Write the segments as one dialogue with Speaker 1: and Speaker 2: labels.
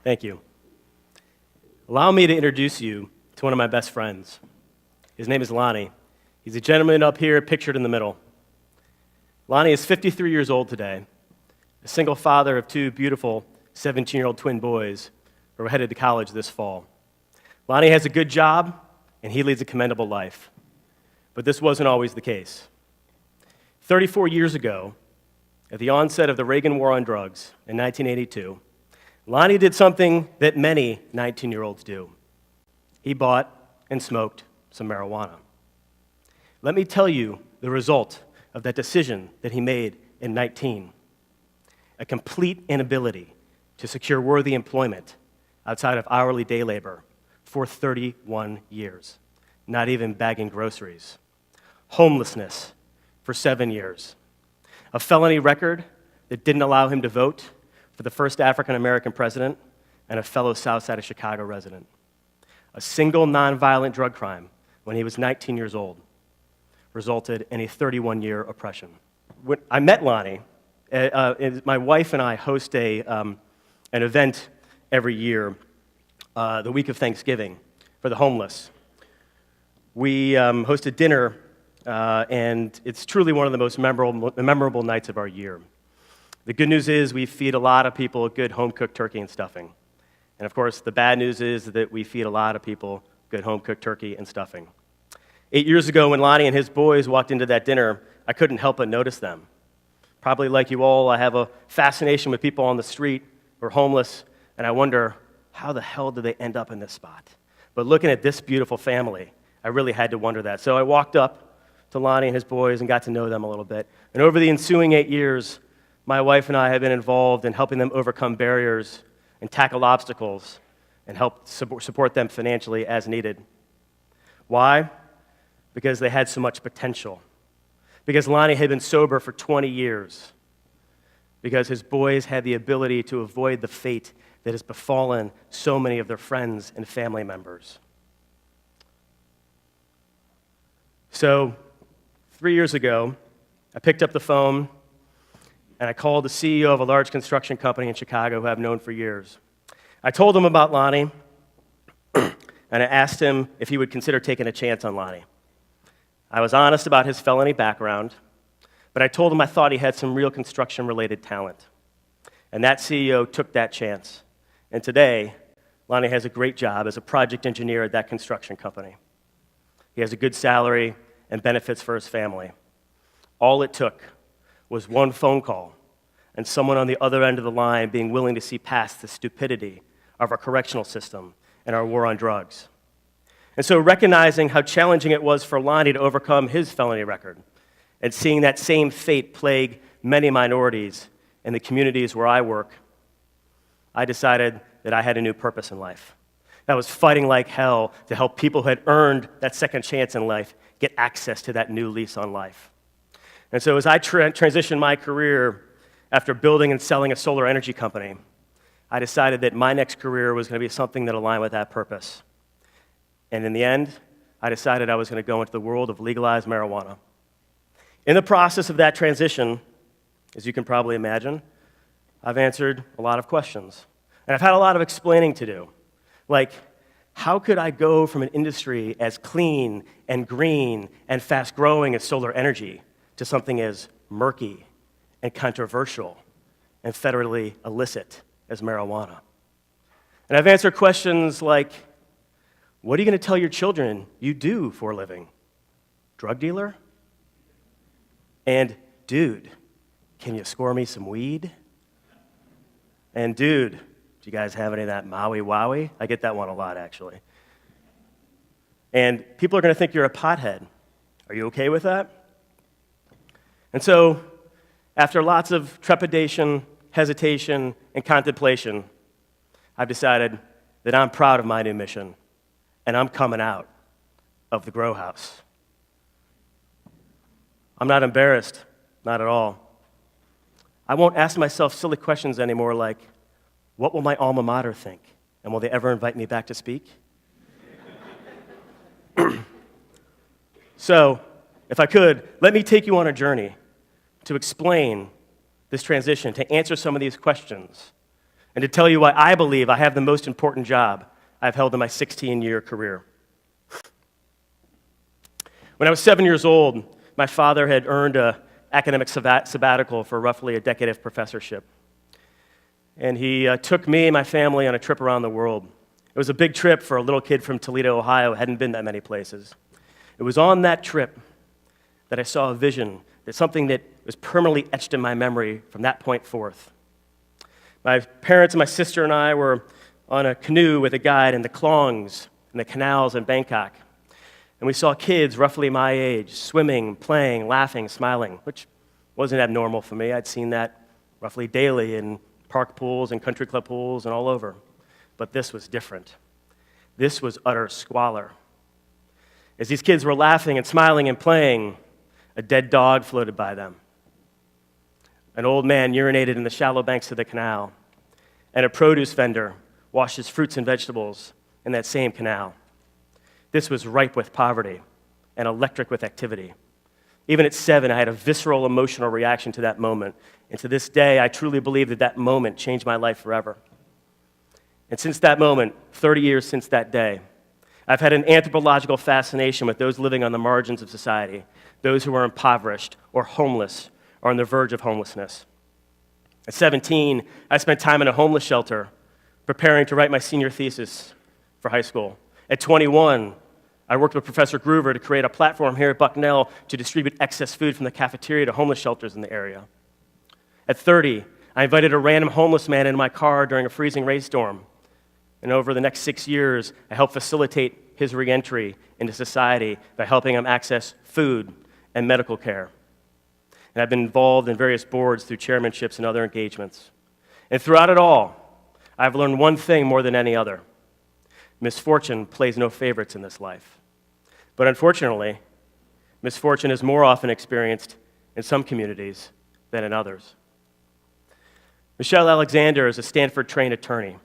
Speaker 1: Thank you. Allow me to introduce you to one of my best friends. His name is Lonnie. He's a gentleman up here pictured in the middle. Lonnie is 53 years old today, a single father of two beautiful 17-year-old twin boys who are headed to college this fall. Lonnie has a good job, and he leads a commendable life. But this wasn't always the case. 34 years ago, at the onset of the Reagan War on Drugs in 1982, Lonnie did something that many 19-year-olds do. He bought and smoked some marijuana. Let me tell you the result of that decision that he made in 19. A complete inability to secure worthy employment outside of hourly day labor for 31 years, not even bagging groceries. Homelessness for 7 years. A felony record that didn't allow him to vote for the first African-American president and a fellow South Side of Chicago resident. A single nonviolent drug crime when he was 19 years old resulted in a 31-year oppression. When I met Lonnie, my wife and I host an event every year, the week of Thanksgiving, for the homeless. We host a dinner, and it's truly one of the most memorable nights of our year. The good news is we feed a lot of people good home-cooked turkey and stuffing. And of course, the bad news is that we feed a lot of people good home-cooked turkey and stuffing. 8 years ago, when Lonnie and his boys walked into that dinner, I couldn't help but notice them. Probably like you all, I have a fascination with people on the street who are homeless, and I wonder, how the hell did they end up in this spot? But looking at this beautiful family, I really had to wonder that. So I walked up to Lonnie and his boys and got to know them a little bit. And over the ensuing 8 years, my wife and I have been involved in helping them overcome barriers and tackle obstacles and help support them financially as needed. Why? Because they had so much potential. Because Lonnie had been sober for 20 years. Because his boys had the ability to avoid the fate that has befallen so many of their friends and family members. So, 3 years ago, I picked up the phone and I called the CEO of a large construction company in Chicago who I've known for years. I told him about Lonnie, and I asked him if he would consider taking a chance on Lonnie. I was honest about his felony background, but I told him I thought he had some real construction-related talent. And that CEO took that chance. And today, Lonnie has a great job as a project engineer at that construction company. He has a good salary and benefits for his family. All it took was one phone call and someone on the other end of the line being willing to see past the stupidity of our correctional system and our war on drugs. And so recognizing how challenging it was for Lonnie to overcome his felony record and seeing that same fate plague many minorities in the communities where I work, I decided that I had a new purpose in life. That was fighting like hell to help people who had earned that second chance in life get access to that new lease on life. And so as I transitioned my career after building and selling a solar energy company, I decided that my next career was going to be something that aligned with that purpose. And in the end, I decided I was going to go into the world of legalized marijuana. In the process of that transition, as you can probably imagine, I've answered a lot of questions. And I've had a lot of explaining to do. Like, how could I go from an industry as clean and green and fast-growing as solar energy to something as murky and controversial and federally illicit as marijuana? And I've answered questions like, what are you going to tell your children you do for a living? Drug dealer? And, dude, can you score me some weed? And, dude, do you guys have any of that Maui Wowie? I get that one a lot, actually. And people are going to think you're a pothead. Are you okay with that? And so, after lots of trepidation, hesitation, and contemplation, I've decided that I'm proud of my new mission, and I'm coming out of the grow house. I'm not embarrassed, not at all. I won't ask myself silly questions anymore like, what will my alma mater think? And will they ever invite me back to speak? So, if I could, let me take you on a journey to explain this transition, to answer some of these questions, and to tell you why I believe I have the most important job I've held in my 16-year career. When I was 7 years old, my father had earned an academic sabbatical for roughly a decade of professorship. And he took me and my family on a trip around the world. It was a big trip for a little kid from Toledo, Ohio, who hadn't been that many places. It was on that trip that I saw a vision, that something that was permanently etched in my memory from that point forth. My parents and my sister and I were on a canoe with a guide in the Klongs and the canals in Bangkok. And we saw kids roughly my age swimming, playing, laughing, smiling, which wasn't abnormal for me. I'd seen that roughly daily in park pools and country club pools and all over. But this was different. This was utter squalor. As these kids were laughing and smiling and playing, a dead dog floated by them. An old man urinated in the shallow banks of the canal, and a produce vendor washed his fruits and vegetables in that same canal. This was ripe with poverty and electric with activity. Even at 7, I had a visceral emotional reaction to that moment. And to this day, I truly believe that that moment changed my life forever. And since that moment, 30 years since that day, I've had an anthropological fascination with those living on the margins of society, those who are impoverished or homeless or on the verge of homelessness. At 17, I spent time in a homeless shelter preparing to write my senior thesis for high school. At 21, I worked with Professor Groover to create a platform here at Bucknell to distribute excess food from the cafeteria to homeless shelters in the area. At 30, I invited a random homeless man into my car during a freezing rainstorm. And over the next 6 years, I helped facilitate his reentry into society by helping him access food and medical care. And I've been involved in various boards through chairmanships and other engagements. And throughout it all, I've learned one thing more than any other. Misfortune plays no favorites in this life. But unfortunately, misfortune is more often experienced in some communities than in others. Michelle Alexander is a Stanford-trained attorney.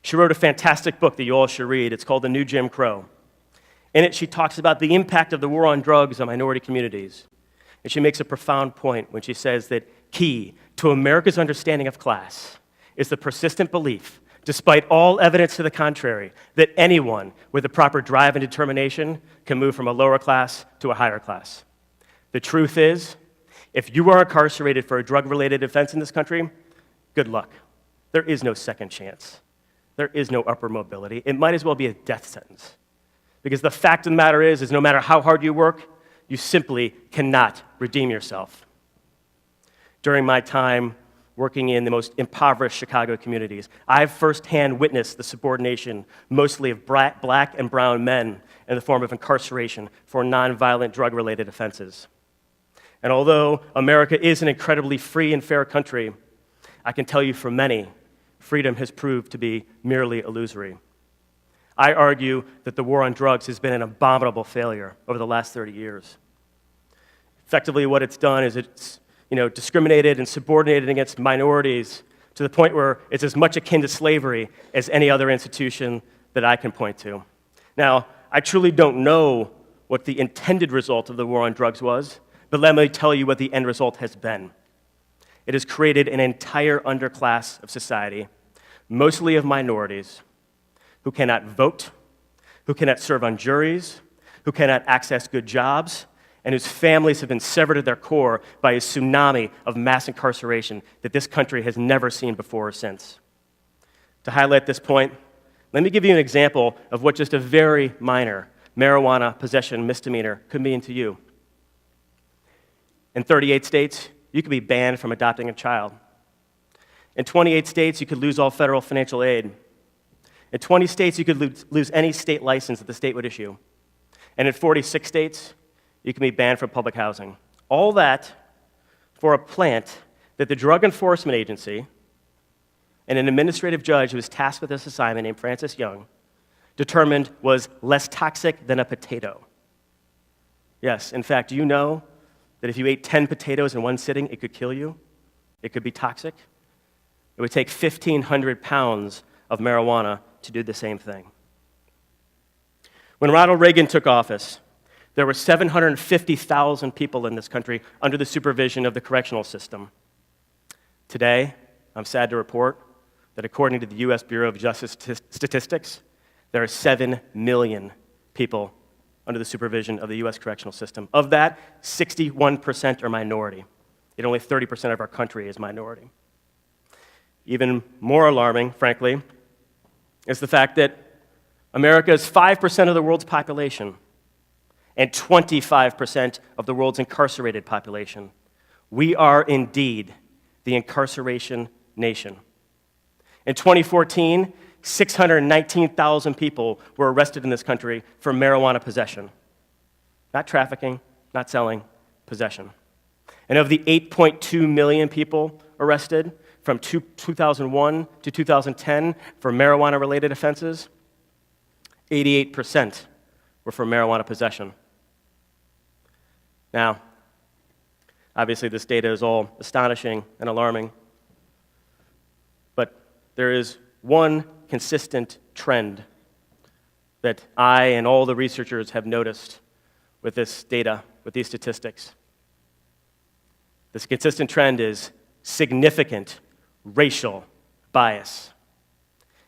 Speaker 1: She wrote a fantastic book that you all should read. It's called The New Jim Crow. In it, she talks about the impact of the war on drugs on minority communities. And she makes a profound point when she says that key to America's understanding of class is the persistent belief, despite all evidence to the contrary, that anyone with the proper drive and determination can move from a lower class to a higher class. The truth is, if you are incarcerated for a drug-related offense in this country, good luck. There is no second chance. There is no upward mobility. It might as well be a death sentence. Because the fact of the matter is no matter how hard you work, you simply cannot redeem yourself. During my time working in the most impoverished Chicago communities, I've firsthand witnessed the subordination mostly of black and brown men in the form of incarceration for nonviolent drug-related offenses. And although America is an incredibly free and fair country, I can tell you for many, freedom has proved to be merely illusory. I argue that the war on drugs has been an abominable failure over the last 30 years. Effectively, what it's done is it's discriminated and subordinated against minorities to the point where it's as much akin to slavery as any other institution that I can point to. Now, I truly don't know what the intended result of the war on drugs was, but let me tell you what the end result has been. It has created an entire underclass of society, mostly of minorities, who cannot vote, who cannot serve on juries, who cannot access good jobs, and whose families have been severed at their core by a tsunami of mass incarceration that this country has never seen before or since. To highlight this point, let me give you an example of what just a very minor marijuana possession misdemeanor could mean to you. In 38 states, you could be banned from adopting a child. In 28 states, you could lose all federal financial aid. In 20 states, you could lose any state license that the state would issue. And in 46 states, you can be banned from public housing. All that for a plant that the Drug Enforcement Agency and an administrative judge who was tasked with this assignment named Francis Young determined was less toxic than a potato. Yes, in fact, do you know that if you ate 10 potatoes in one sitting, it could kill you? It could be toxic? It would take 1,500 pounds of marijuana to do the same thing. When Ronald Reagan took office, there were 750,000 people in this country under the supervision of the correctional system. Today, I'm sad to report, that according to the U.S. Bureau of Justice Statistics, there are 7 million people under the supervision of the U.S. correctional system. Of that, 61% are minority. Yet only 30% of our country is minority. Even more alarming, frankly, is the fact that America is 5% of the world's population and 25% of the world's incarcerated population. We are indeed the incarceration nation. In 2014, 619,000 people were arrested in this country for marijuana possession. Not trafficking, not selling, possession. And of the 8.2 million people arrested from 2001 to 2010 for marijuana-related offenses, 88% were for marijuana possession. Now, obviously this data is all astonishing and alarming, but there is one consistent trend that I and all the researchers have noticed with this data, with these statistics. This consistent trend is significant racial bias.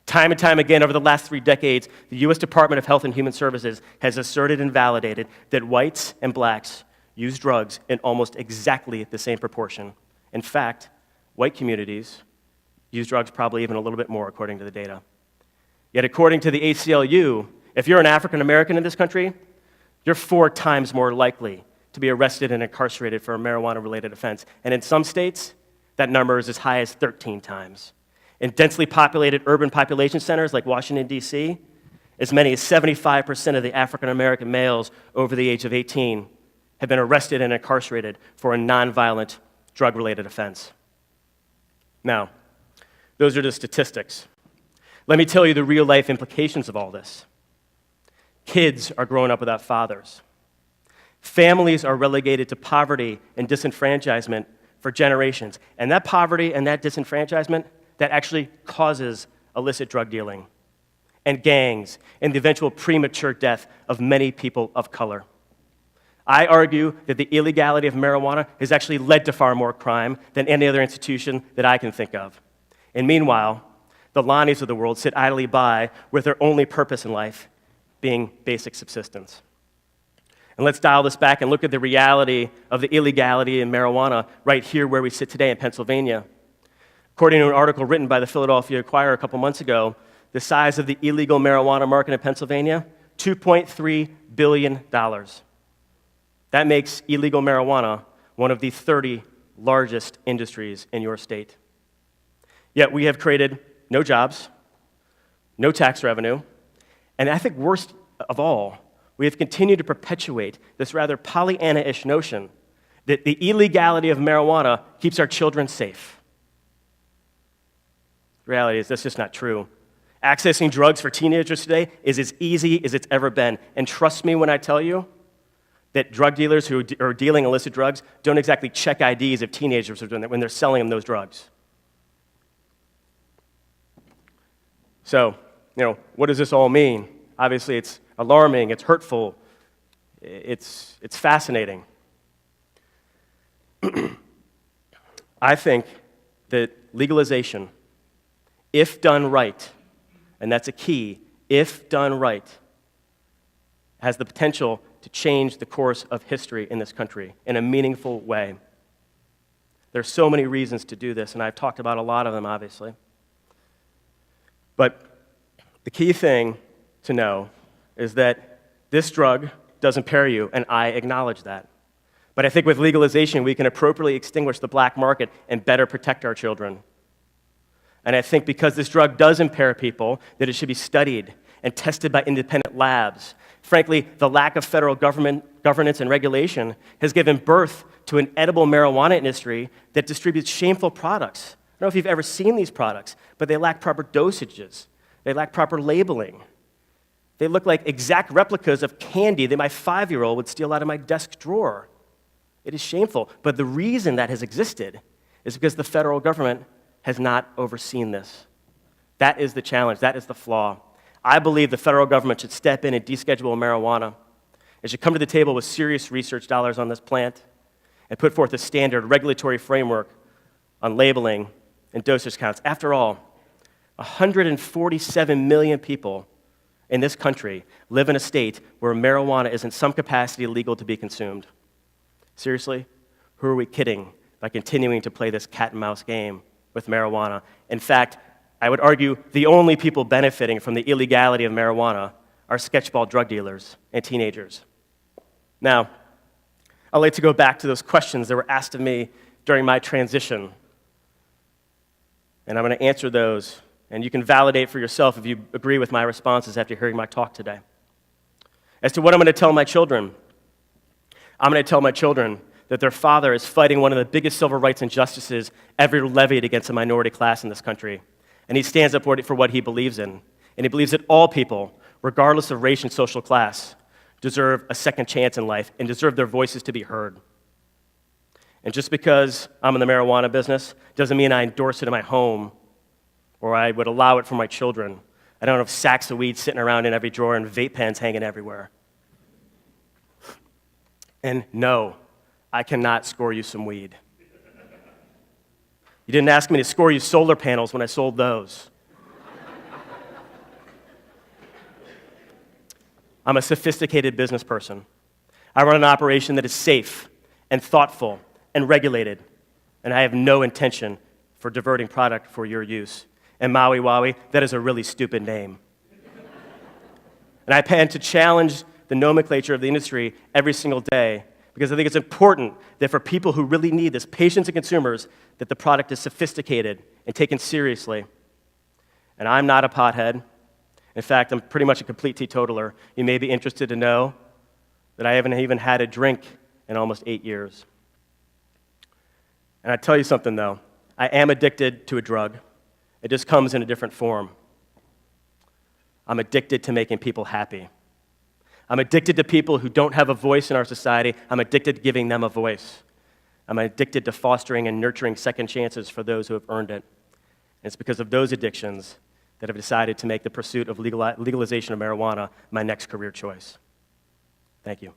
Speaker 1: Time and time again over the last 3 decades, the U.S. Department of Health and Human Services has asserted and validated that whites and blacks use drugs in almost exactly the same proportion. In fact, white communities use drugs probably even a little bit more, according to the data. Yet according to the ACLU, if you're an African American in this country, you're 4 times more likely to be arrested and incarcerated for a marijuana-related offense. And in some states, that number is as high as 13 times. In densely populated urban population centers like Washington, D.C., as many as 75% of the African American males over the age of 18 have been arrested and incarcerated for a nonviolent drug-related offense. Now, those are the statistics. Let me tell you the real-life implications of all this. Kids are growing up without fathers. Families are relegated to poverty and disenfranchisement for generations. And that poverty and that disenfranchisement, that actually causes illicit drug dealing and gangs and the eventual premature death of many people of color. I argue that the illegality of marijuana has actually led to far more crime than any other institution that I can think of. And meanwhile, the Lonnies of the world sit idly by with their only purpose in life being basic subsistence. And let's dial this back and look at the reality of the illegality in marijuana right here where we sit today in Pennsylvania. According to an article written by the Philadelphia Inquirer a couple months ago, the size of the illegal marijuana market in Pennsylvania, $2.3 billion. That makes illegal marijuana one of the 30 largest industries in your state. Yet we have created no jobs, no tax revenue, and I think worst of all, we have continued to perpetuate this rather Pollyanna-ish notion that the illegality of marijuana keeps our children safe. The reality is that's just not true. Accessing drugs for teenagers today is as easy as it's ever been. And trust me when I tell you that drug dealers who are dealing illicit drugs don't exactly check IDs of teenagers when they're selling them those drugs. So, what does this all mean? Obviously, it's alarming, it's hurtful, it's fascinating. I think that legalization, if done right, and that's a key, if done right, has the potential to change the course of history in this country in a meaningful way. There are so many reasons to do this, and I've talked about a lot of them, obviously. But the key thing to know is that this drug does impair you, and I acknowledge that. But I think with legalization, we can appropriately extinguish the black market and better protect our children. And I think because this drug does impair people, that it should be studied and tested by independent labs. Frankly, the lack of federal governance and regulation has given birth to an edible marijuana industry that distributes shameful products. I don't know if you've ever seen these products, but they lack proper dosages. They lack proper labeling. They look like exact replicas of candy that my 5-year-old would steal out of my desk drawer. It is shameful. But the reason that has existed is because the federal government has not overseen this. That is the challenge. That is the flaw. I believe the federal government should step in and deschedule marijuana. It should come to the table with serious research dollars on this plant and put forth a standard regulatory framework on labeling and dosage counts. After all, 147 million people in this country live in a state where marijuana is in some capacity legal to be consumed. Seriously? Who are we kidding by continuing to play this cat and mouse game with marijuana? In fact, I would argue the only people benefiting from the illegality of marijuana are sketchball drug dealers and teenagers. Now, I'd like to go back to those questions that were asked of me during my transition, and I'm going to answer those, and you can validate for yourself if you agree with my responses after hearing my talk today. As to what I'm going to tell my children, I'm going to tell my children that their father is fighting one of the biggest civil rights injustices ever levied against a minority class in this country, and he stands up for what he believes in, and he believes that all people, regardless of race and social class, deserve a second chance in life and deserve their voices to be heard. And just because I'm in the marijuana business doesn't mean I endorse it in my home or I would allow it for my children. I don't have sacks of weed sitting around in every drawer and vape pens hanging everywhere. And no, I cannot score you some weed. You didn't ask me to score you solar panels when I sold those. I'm a sophisticated business person. I run an operation that is safe and thoughtful and regulated, and I have no intention for diverting product for your use. And Maui Wowie, that is a really stupid name. And I plan to challenge the nomenclature of the industry every single day because I think it's important that for people who really need this, patients and consumers, that the product is sophisticated and taken seriously. And I'm not a pothead. In fact, I'm pretty much a complete teetotaler. You may be interested to know that I haven't even had a drink in almost 8 years. And I tell you something, though. I am addicted to a drug. It just comes in a different form. I'm addicted to making people happy. I'm addicted to people who don't have a voice in our society. I'm addicted to giving them a voice. I'm addicted to fostering and nurturing second chances for those who have earned it. And it's because of those addictions that I've decided to make the pursuit of legalization of marijuana my next career choice. Thank you.